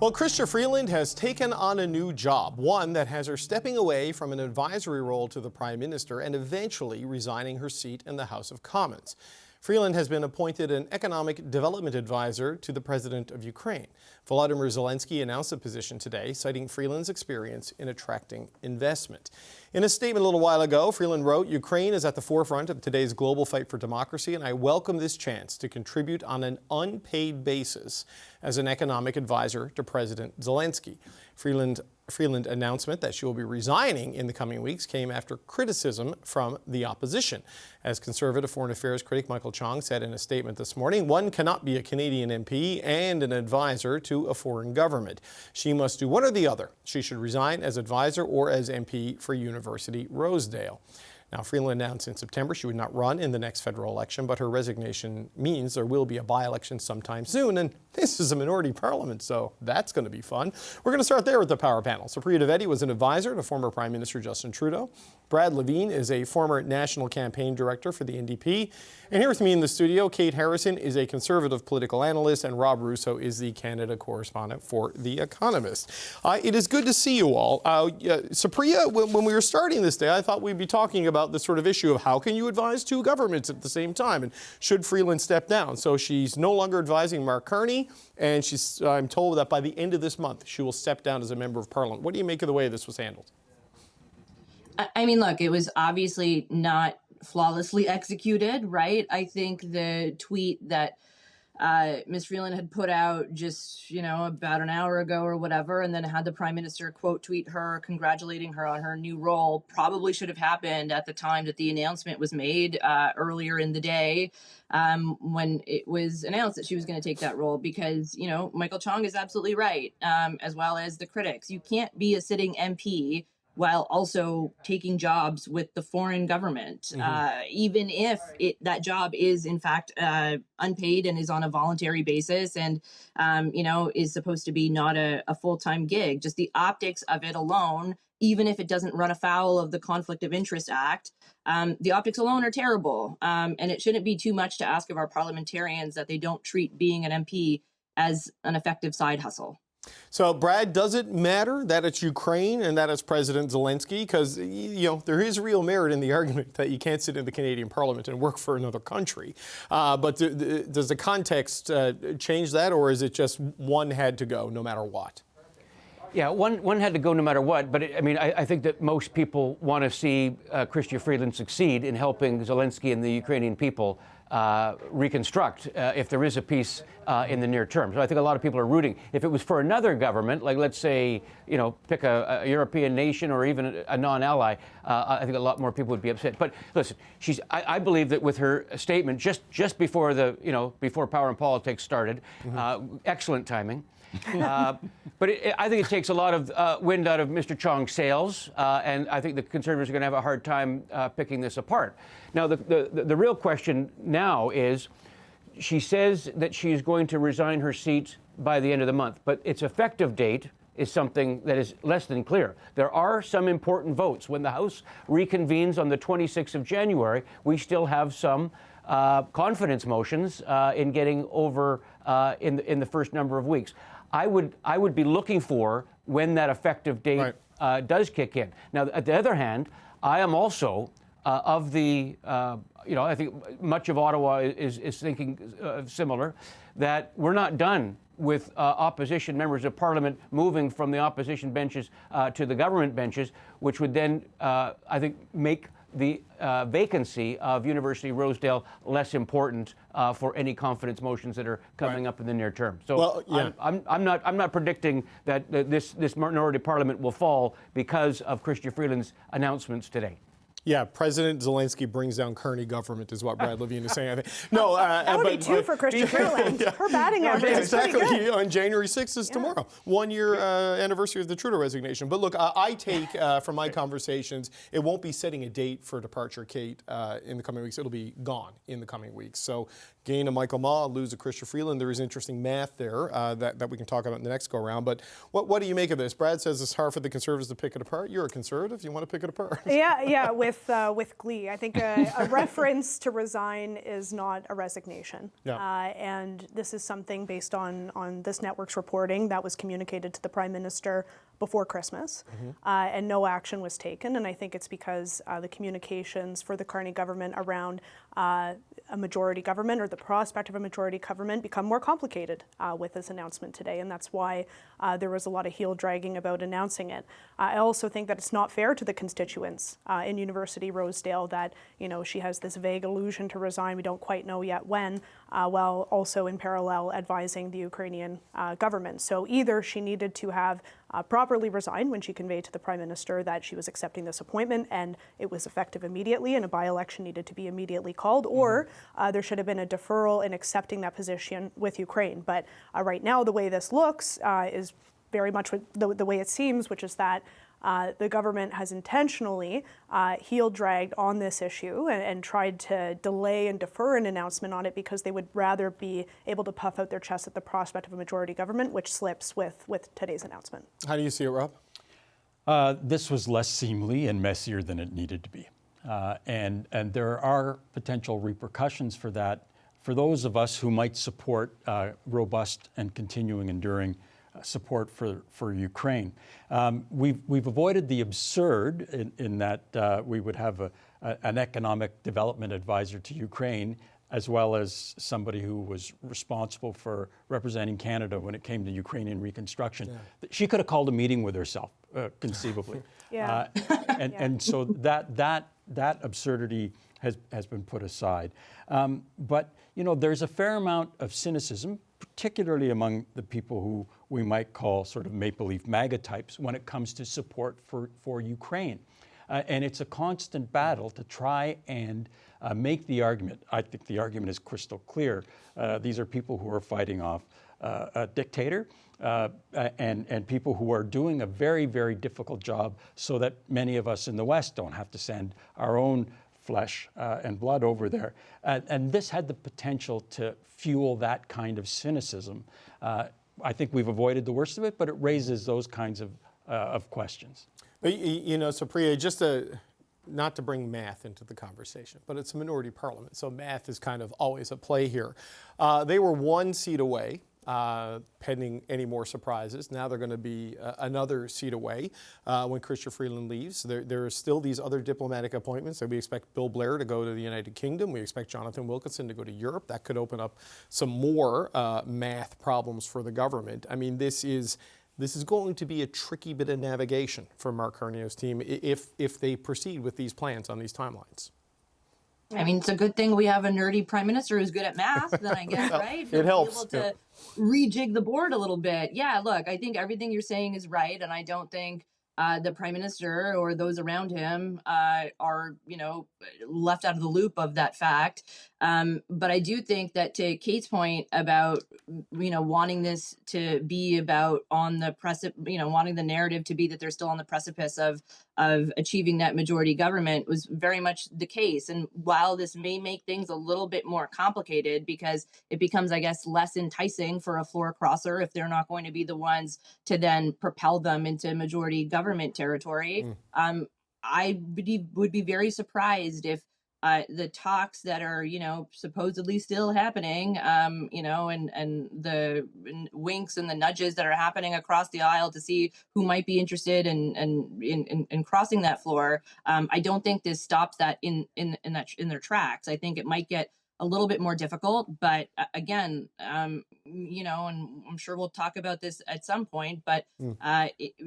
Well, Chrystia Freeland has taken on a new job, one that has her stepping away from an advisory role to the Prime Minister and eventually resigning her seat in the House of Commons. Freeland has been appointed an economic development advisor to the President of Ukraine. Volodymyr Zelenskyy announced the position today, citing Freeland's experience in attracting investment. In a statement a little while ago, Freeland wrote, "Ukraine is at the forefront of today's global fight for democracy, and I welcome this chance to contribute on an unpaid basis as an economic advisor to President Zelenskyy." Freeland's announcement that she will be resigning in the coming weeks came after criticism from the opposition. As Conservative Foreign Affairs critic Michael Chong said in a statement this morning, one cannot be a Canadian MP and an advisor to a foreign government. She must do one or the other. She should resign as advisor or as MP for University Rosedale. Now, Freeland announced in September she would not run in the next federal election, but her resignation means there will be a by-election sometime soon, and this is a minority parliament, so that's going to be fun. We're going to start there with the power panel. Supriya Dwivedi was an advisor to former Prime Minister Justin Trudeau. Brad Levine is a former national campaign director for the NDP. And here with me in the studio, Kate Harrison is a conservative political analyst, and Rob Russo is the Canada correspondent for The Economist. It is good to see you all. Supriya, when we were starting this day, I thought we'd be talking about the sort of issue of how can you advise two governments at the same time, and should Freeland step down? So she's no longer advising Mark Carney, and I'm told that by the end of this month, she will step down as a member of Parliament. What do you make of the way this was handled? I mean, look, it was obviously not flawlessly executed, right? I think the tweet that Ms. Freeland had put out just, about an hour ago or whatever, and then had the Prime Minister quote tweet her, congratulating her on her new role, probably should have happened at the time that the announcement was made earlier in the day when it was announced that she was going to take that role, because, Michael Chong is absolutely right, as well as the critics. You can't be a sitting MP while also taking jobs with the foreign government, even if that job is, in fact, unpaid and is on a voluntary basis and, is supposed to be not a full-time gig. Just the optics of it alone, even if it doesn't run afoul of the Conflict of Interest Act, the optics alone are terrible. And it shouldn't be too much to ask of our parliamentarians that they don't treat being an MP as an effective side hustle. So, Brad, does it matter that it's Ukraine and that it's President Zelenskyy? Because, there is real merit in the argument that you can't sit in the Canadian Parliament and work for another country. But does the context change that, or is it just one had to go no matter what? Yeah, one had to go no matter what. But, I think that most people want to see Chrystia Freeland succeed in helping Zelenskyy and the Ukrainian people reconstruct if there is a peace in the near term. So I think a lot of people are rooting. If it was for another government, like let's say, pick a European nation or even a non-ally, I think a lot more people would be upset. But listen, I believe that with her statement just before before Power and Politics started, excellent timing. But I think it takes a lot of wind out of Mr. Chong's sails, and I think the Conservatives are going to have a hard time picking this apart. Now, the real question now is, she says that she's going to resign her seat by the end of the month, but its effective date is something that is less than clear. There are some important votes. When the House reconvenes on the 26th of January, we still have some confidence motions in getting over in the first number of weeks. I would be looking for when that effective date does kick in. Now, at the other hand, I am also of the, I think much of Ottawa is thinking similar, that we're not done with opposition members of Parliament moving from the opposition benches to the government benches, which would then, I think, make the vacancy of University Rosedale less important for any confidence motions that are coming up in the near term. So I'm not predicting that this minority parliament will fall because of Chrystia Freeland's announcements today. Yeah, President Zelenskyy brings down Kearney government is what Brad Levine is saying, I think. No, that would be two for Chrystia Freeland. Her batting average is pretty good. On January 6th is tomorrow, 1 year anniversary of the Trudeau resignation. But look, I take from my conversations, it won't be setting a date for departure, Kate, in the coming weeks. It'll be gone in the coming weeks. So gain a Michael Ma, lose a Chrystia Freeland. There is interesting math there that we can talk about in the next go-around. But what do you make of this? Brad says it's hard for the Conservatives to pick it apart. You're a Conservative. You want to pick it apart? Yeah, with glee. I think a reference to resign is not a resignation. Yeah. And this is something based on this network's reporting that was communicated to the Prime Minister before Christmas, and no action was taken. And I think it's because the communications for the Carney government around a majority government or the prospect of a majority government become more complicated with this announcement today. And that's why there was a lot of heel dragging about announcing it. I also think that it's not fair to the constituents in University Rosedale that, she has this vague allusion to resign. We don't quite know yet when, while also in parallel advising the Ukrainian government. So either she needed to have properly resigned when she conveyed to the Prime Minister that she was accepting this appointment and it was effective immediately and a by-election needed to be immediately called, or there should have been a deferral in accepting that position with Ukraine. But right now, the way this looks is very much the way it seems, which is that the government has intentionally heel-dragged on this issue and tried to delay and defer an announcement on it because they would rather be able to puff out their chest at the prospect of a majority government, which slips with today's announcement. How do you see it, Rob? This was less seemly and messier than it needed to be. And there are potential repercussions for that for those of us who might support robust and continuing enduring support for Ukraine. We've avoided the absurd in that we would have an economic development advisor to Ukraine, as well as somebody who was responsible for representing Canada when it came to Ukrainian reconstruction. Yeah. She could have called a meeting with herself, conceivably. Yeah. And so that absurdity has been put aside. But there's a fair amount of cynicism, particularly among the people who we might call sort of Maple Leaf MAGA types when it comes to support for Ukraine. And it's a constant battle to try and make the argument. I think the argument is crystal clear. These are people who are fighting off a dictator and people who are doing a very, very difficult job so that many of us in the West don't have to send our own flesh and blood over there. And this had the potential to fuel that kind of cynicism. I think we've avoided the worst of it, but it raises those kinds of questions. But, so Priya, not to bring math into the conversation, but it's a minority parliament, so math is kind of always at play here. They were one seat away, pending any more surprises. Now they're going to be another seat away when Chrystia Freeland leaves. There are still these other diplomatic appointments. So we expect Bill Blair to go to the United Kingdom. We expect Jonathan Wilkinson to go to Europe. That could open up some more math problems for the government. I mean, this is going to be a tricky bit of navigation for Mark Carneo's team if they proceed with these plans on these timelines. I mean, it's a good thing we have a nerdy prime minister who's good at math, then I guess, right? It helps. Able to rejig the board a little bit. Yeah, look, I think everything you're saying is right, and I don't think the prime minister or those around him are, left out of the loop of that fact. But I do think that, to Kate's point about, wanting this to be about on the wanting the narrative to be that they're still on the precipice of achieving that majority government was very much the case. And while this may make things a little bit more complicated because it becomes, I guess, less enticing for a floor crosser if they're not going to be the ones to then propel them into majority government territory, I would be very surprised if the talks that are, supposedly still happening, and the winks and the nudges that are happening across the aisle to see who might be interested in crossing that floor. I don't think this stops that in their tracks. I think it might get a little bit more difficult, but again, and I'm sure we'll talk about this at some point, but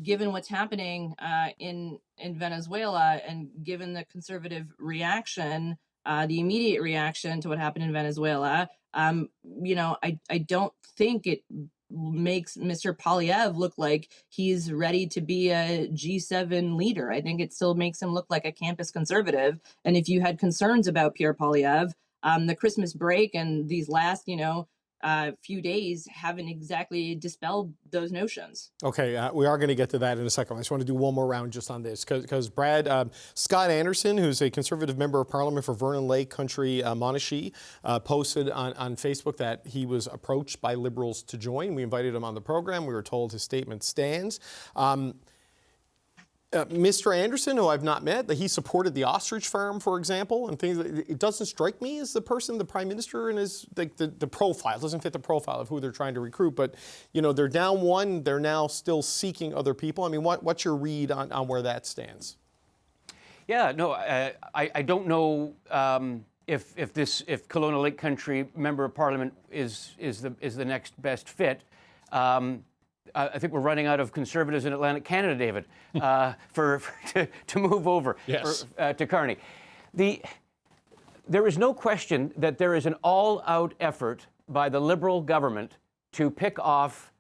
given what's happening in Venezuela and given the conservative reaction, the immediate reaction to what happened in Venezuela, I don't think it makes Mr. Poilievre look like he's ready to be a G7 leader. I think it still makes him look like a campus conservative. And if you had concerns about Pierre Poilievre, the Christmas break and these last, few days haven't exactly dispelled those notions. Okay, we are going to get to that in a second. I just want to do one more round just on this because Brad, Scott Anderson, who's a Conservative member of Parliament for Vernon Lake Country, Monashee, posted on Facebook that he was approached by Liberals to join. We invited him on the program. We were told his statement stands. Mr. Anderson, who I've not met, that he supported the ostrich farm, for example, and things. It doesn't strike me as the person, the Prime Minister, and his the profile doesn't fit the profile of who they're trying to recruit. But you know, they're down one. They're now still seeking other people. I mean, what's your read on where that stands? Yeah, no, I don't know if Kelowna Lake Country Member of Parliament is the next best fit. I think we're running out of Conservatives in Atlantic Canada, David, to move over to Carney. There is no question that there is an all-out effort by the Liberal government to pick off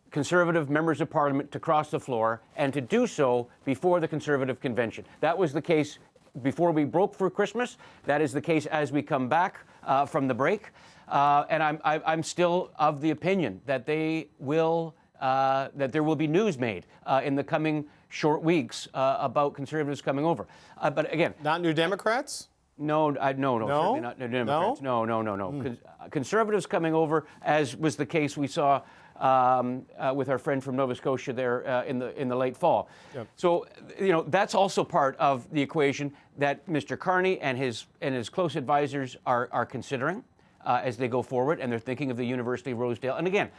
Conservative members of Parliament to cross the floor and to do so before the Conservative convention. That was the case before we broke for Christmas. That is the case as we come back from the break. And I'm still of the opinion that they will. That there will be news made in the coming short weeks about Conservatives coming over. But again, not New Democrats? No, certainly not New Democrats. No. Conservatives coming over, as was the case we saw with our friend from Nova Scotia there in the late fall. Yep. So, you know, that's also part of the equation that Mr. Carney and his close advisors are considering as they go forward, and they're thinking of the University of Rosedale. And again,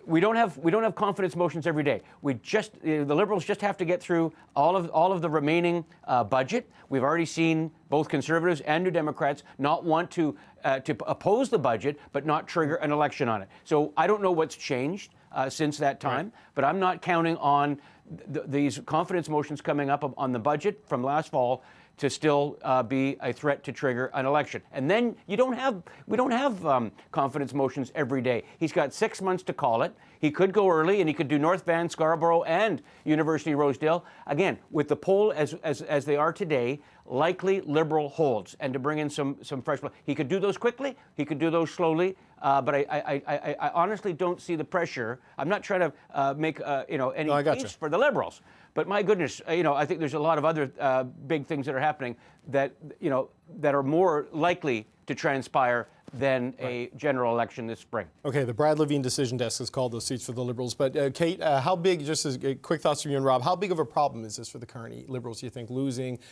we don't have confidence motions every day. The Liberals just have to get through all of the remaining budget. We've already seen both Conservatives and New Democrats not want to oppose the budget, but not trigger an election on it. So I don't know what's changed since that time, but I'm not counting on these confidence motions coming up on the budget from last fall to still be a threat to trigger an election. And then we don't have confidence motions every day. He's got 6 months to call it. He could go early, and he could do North Van, Scarborough, and University of Rosedale. Again, with the poll as they are today, likely Liberal holds, and to bring in some fresh blood. He could do those quickly. He could do those slowly. But I honestly don't see the pressure. I'm not trying to make any case for the Liberals. But my goodness, I think there's a lot of other big things that are happening that are more likely to transpire than a general election this spring. Okay, the Brad Levine Decision Desk has called those seats for the Liberals. But Kate, how big, just as quick thoughts from you and Rob, how big of a problem is this for the Carney Liberals, do you think,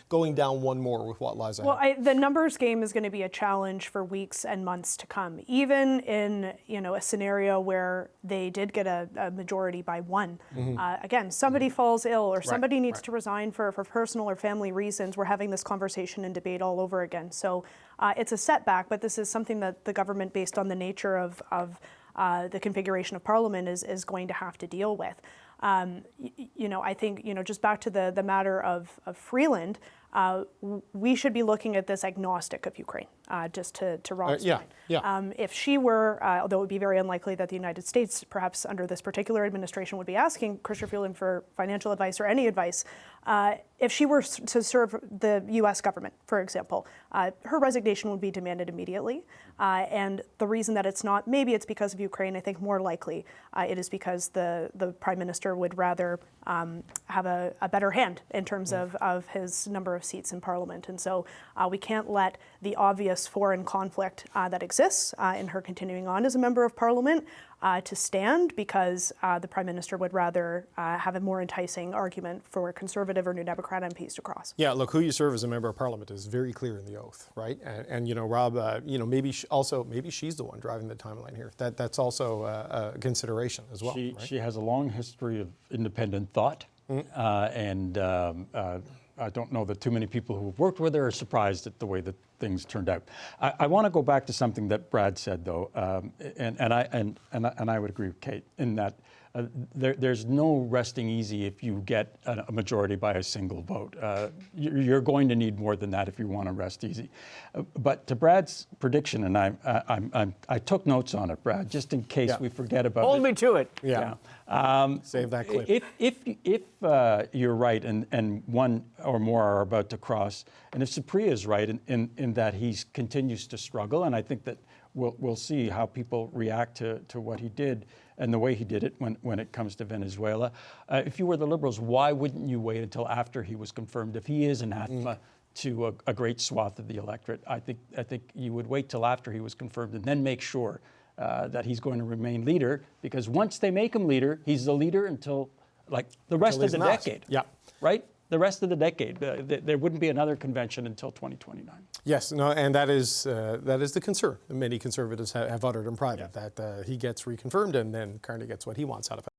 going down one more with what lies ahead? Well, the numbers game is going to be a challenge for weeks and months to come. Even in a scenario where they did get a majority by one. Again, somebody falls ill or somebody needs to resign for personal or family reasons. We're having this conversation and debate all over again. So it's a setback, but this is something that the government, based on the nature of the configuration of Parliament, is going to have to deal with. I think, just back to the matter of Freeland, we should be looking at this agnostic of Ukraine, just to Rob's point. If she were, although it would be very unlikely that the United States, perhaps under this particular administration, would be asking Chrystia Freeland for financial advice or any advice, if she were to serve the U.S. government, for example, her resignation would be demanded immediately. And the reason that it's not, maybe it's because of Ukraine. I think more likely it is because the Prime Minister would rather have a better hand in terms of his number of seats in Parliament. And so we can't let the obvious foreign conflict that exists in her continuing on as a member of Parliament to stand, because the Prime Minister would rather have a more enticing argument for Conservative or New Democrat MPs to cross. Yeah, look, who you serve as a member of Parliament is very clear in the oath, right? And Rob, maybe she's the one driving the timeline here. That's also a consideration as well. She has a long history of independent thought, and I don't know that too many people who have worked with her are surprised at the way that things turned out. I want to go back to something that Brad said, though, and I would agree with Kate in that there's no resting easy if you get a majority by a single vote. You're going to need more than that if you want to rest easy. But to Brad's prediction, and I took notes on it, Brad, just in case we forget about it. Hold me to it. Yeah. Save that clip. If you're right, and one or more are about to cross, and if Supriya is right in that he continues to struggle, and I think that we'll see how people react to what he did and the way he did it when it comes to Venezuela. If you were the Liberals, why wouldn't you wait until after he was confirmed? If he is anathema to a great swath of the electorate, I think you would wait till after he was confirmed and then make sure that he's going to remain leader, because once they make him leader, he's the leader until like the rest of the decade. Yeah. Right? The rest of the decade. There wouldn't be another convention until 2029. Yes, no, and that is the concern many conservatives have uttered in private, that he gets reconfirmed and then kind of gets what he wants out of it.